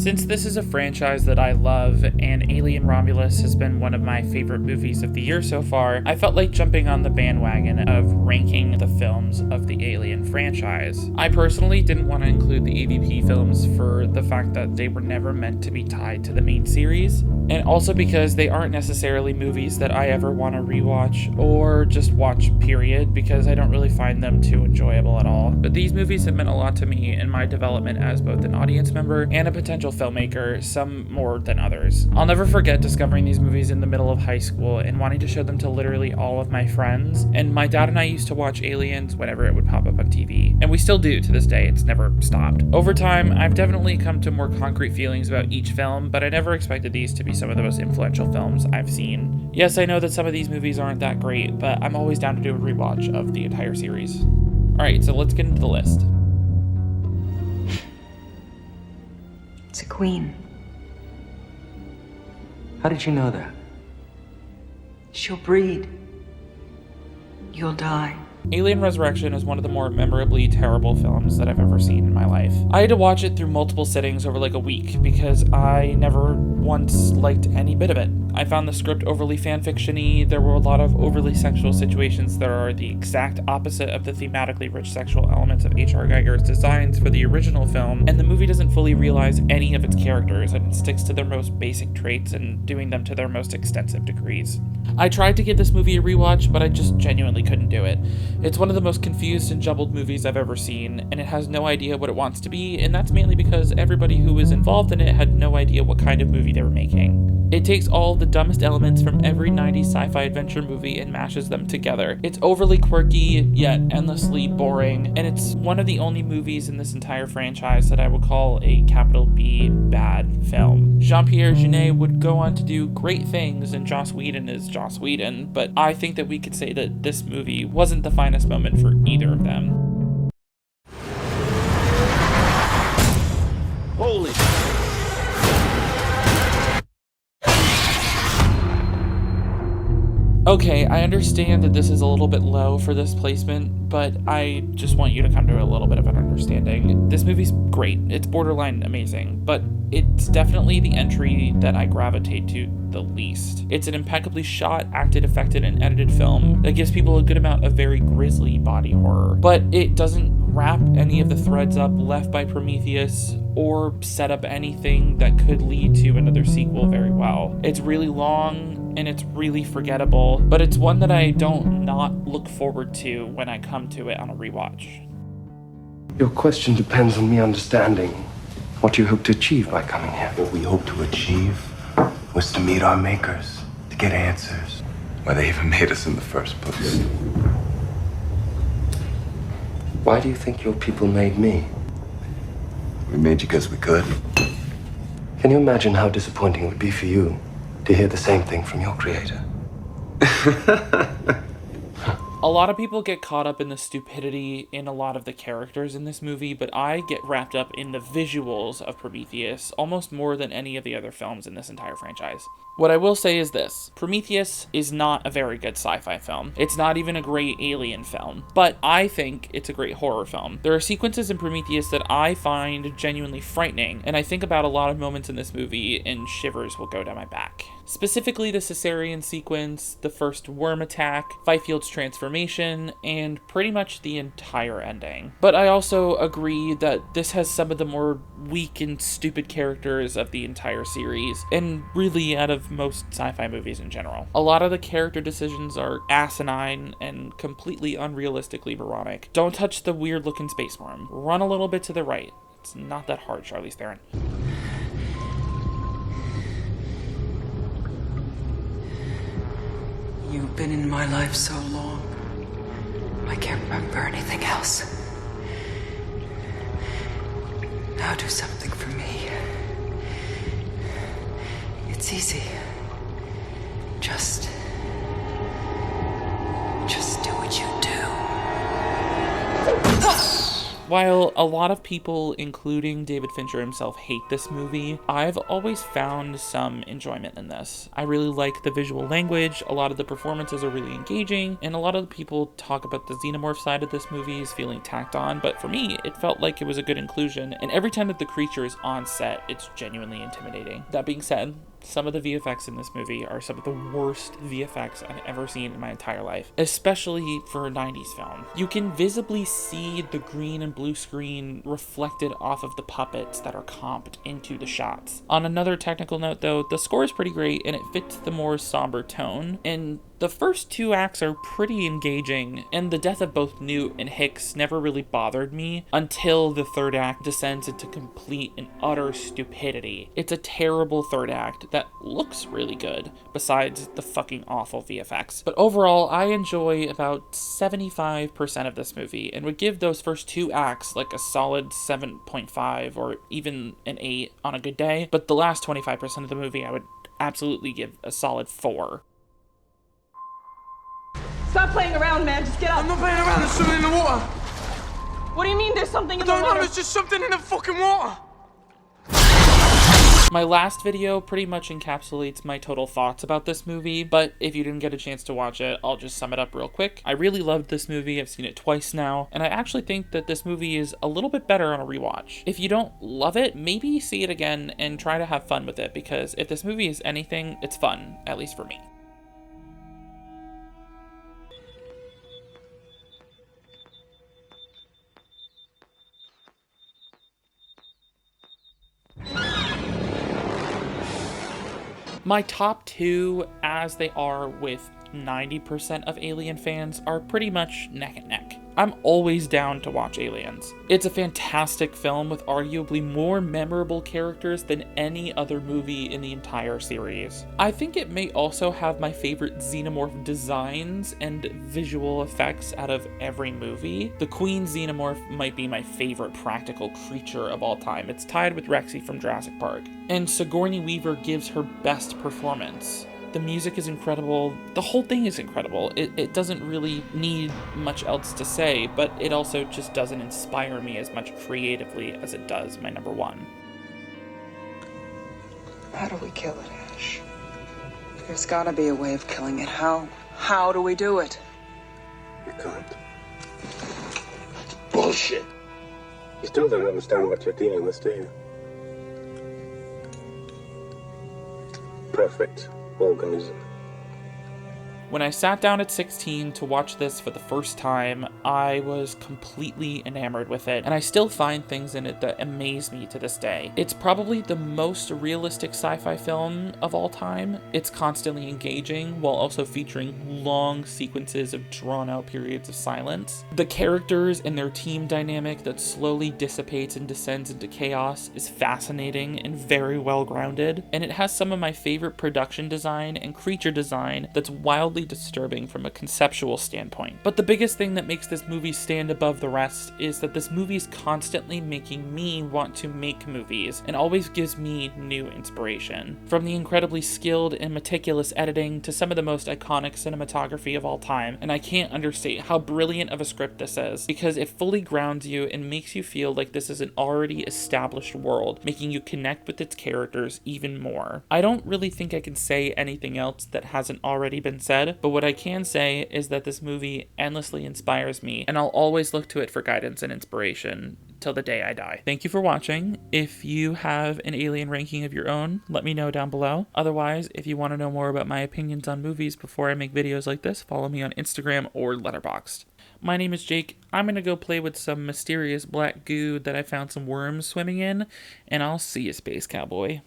Since this is a franchise that I love, and Alien Romulus has been one of my favorite movies of the year so far, I felt like jumping on the bandwagon of ranking the films of the Alien franchise. I personally didn't want to include the AVP films for the fact that they were never meant to be tied to the main series, and also because they aren't necessarily movies that I ever want to rewatch or just watch, period, because I don't really find them too enjoyable at all. But these movies have meant a lot to me in my development as both an audience member and a potential filmmaker, some more than others. I'll never forget discovering these movies in the middle of high school and wanting to show them to literally all of my friends, and my dad and I used to watch Aliens whenever it would pop up on TV, and we still do to this day. It's never stopped. Over time, I've definitely come to more concrete feelings about each film, but I never expected these to be some of the most influential films I've seen. Yes, I know that some of these movies aren't that great, but I'm always down to do a rewatch of the entire series. Alright, so let's get into the list. It's a queen. How did you know that? She'll breed. You'll die. Alien Resurrection is one of the more memorably terrible films that I've ever seen in my life. I had to watch it through multiple sittings over like a week because I never once liked any bit of it. I found the script overly fanfiction-y, there were a lot of overly sexual situations that are the exact opposite of the thematically rich sexual elements of H.R. Giger's designs for the original film, and the movie doesn't fully realize any of its characters and sticks to their most basic traits and doing them to their most extensive degrees. I tried to give this movie a rewatch, but I just genuinely couldn't do it. It's one of the most confused and jumbled movies I've ever seen, and it has no idea what it wants to be, and that's mainly because everybody who was involved in it had no idea what kind of movie they were making. It takes all the dumbest elements from every 90s sci-fi adventure movie and mashes them together. It's overly quirky, yet endlessly boring, and it's one of the only movies in this entire franchise that I would call a capital B bad film. Jean-Pierre Jeunet would go on to do great things, and Joss Whedon is Joss Whedon, but I think that we could say that this movie wasn't the finest moment for either of them. Holy! Okay, I understand that this is a little bit low for this placement, but I just want you to come to a little bit of an understanding. This movie's great. It's borderline amazing, but it's definitely the entry that I gravitate to the least. It's an impeccably shot, acted, affected, and edited film that gives people a good amount of very grisly body horror, but it doesn't wrap any of the threads up left by Prometheus or set up anything that could lead to another sequel very well. It's really long and it's really forgettable, but it's one that I don't not look forward to when I come to it on a rewatch. Your question depends on me understanding what you hope to achieve by coming here. What we hope to achieve was to meet our makers, to get answers. Why they even made us in the first place. Why do you think your people made me? We made you because we could. Can you imagine how disappointing it would be for you to hear the same thing from your creator? A lot of people get caught up in the stupidity in a lot of the characters in this movie, but I get wrapped up in the visuals of Prometheus almost more than any of the other films in this entire franchise. What I will say is this: Prometheus is not a very good sci-fi film. It's not even a great alien film, but I think it's a great horror film. There are sequences in Prometheus that I find genuinely frightening, and I think about a lot of moments in this movie and shivers will go down my back. Specifically the cesarean sequence, the first worm attack, Fifield's transformation, and pretty much the entire ending. But I also agree that this has some of the more weak and stupid characters of the entire series, and really out of most sci-fi movies in general. A lot of the character decisions are asinine and completely unrealistically moronic. Don't touch the weird looking space worm. Run a little bit to the right. It's not that hard, Charlize Theron. You've been in my life so long, I can't remember anything else. Now do something for me. It's easy. Just do what you do. While a lot of people, including David Fincher himself, hate this movie, I've always found some enjoyment in this. I really like the visual language, a lot of the performances are really engaging, and a lot of the people talk about the xenomorph side of this movie as feeling tacked on, but for me, it felt like it was a good inclusion, and every time that the creature is on set, it's genuinely intimidating. That being said, some of the VFX in this movie are some of the worst VFX I've ever seen in my entire life, especially for a 90s film. You can visibly see the green and blue screen reflected off of the puppets that are comped into the shots. On another technical note though, the score is pretty great and it fits the more somber tone, and the first two acts are pretty engaging, and the death of both Newt and Hicks never really bothered me until the third act descends into complete and utter stupidity. It's a terrible third act that looks really good, besides the fucking awful VFX. But overall, I enjoy about 75% of this movie, and would give those first two acts like a solid 7.5 or even an 8 on a good day, but the last 25% of the movie I would absolutely give a solid 4. Stop playing around, man. Just get up. I'm not playing around. There's something in the water. What do you mean there's something in the I don't water? know. There's just something in the fucking water. My last video pretty much encapsulates my total thoughts about this movie, but if you didn't get a chance to watch it, I'll just sum it up real quick. I really loved this movie. I've seen it twice now, and I actually think that this movie is a little bit better on a rewatch. If you don't love it, maybe see it again and try to have fun with it, because if this movie is anything, it's fun, at least for me. My top two, as they are with 90% of Alien fans, are pretty much neck and neck. I'm always down to watch Aliens. It's a fantastic film with arguably more memorable characters than any other movie in the entire series. I think it may also have my favorite xenomorph designs and visual effects out of every movie. The Queen xenomorph might be my favorite practical creature of all time. It's tied with Rexy from Jurassic Park. And Sigourney Weaver gives her best performance. The music is incredible. The whole thing is incredible. It doesn't really need much else to say, but it also just doesn't inspire me as much creatively as it does my number one. How do we kill it, Ash? There's gotta be a way of killing it. How? How do we do it? You can't. Bullshit. You still don't understand what you're dealing with, do you? Perfect organism. When I sat down at 16 to watch this for the first time, I was completely enamored with it, and I still find things in it that amaze me to this day. It's probably the most realistic sci-fi film of all time. It's constantly engaging, while also featuring long sequences of drawn-out periods of silence. The characters and their team dynamic that slowly dissipates and descends into chaos is fascinating and very well grounded, and it has some of my favorite production design and creature design that's wildly disturbing from a conceptual standpoint. But the biggest thing that makes this movie stand above the rest is that this movie is constantly making me want to make movies and always gives me new inspiration. From the incredibly skilled and meticulous editing to some of the most iconic cinematography of all time, and I can't understate how brilliant of a script this is, because it fully grounds you and makes you feel like this is an already established world, making you connect with its characters even more. I don't really think I can say anything else that hasn't already been said, but what I can say is that this movie endlessly inspires me, and I'll always look to it for guidance and inspiration till the day I die. Thank you for watching. If you have an Alien ranking of your own, let me know down below. Otherwise, if you want to know more about my opinions on movies before I make videos like this, follow me on Instagram or Letterboxd. My name is Jake. I'm going to go play with some mysterious black goo that I found some worms swimming in, and I'll see you, Space Cowboy.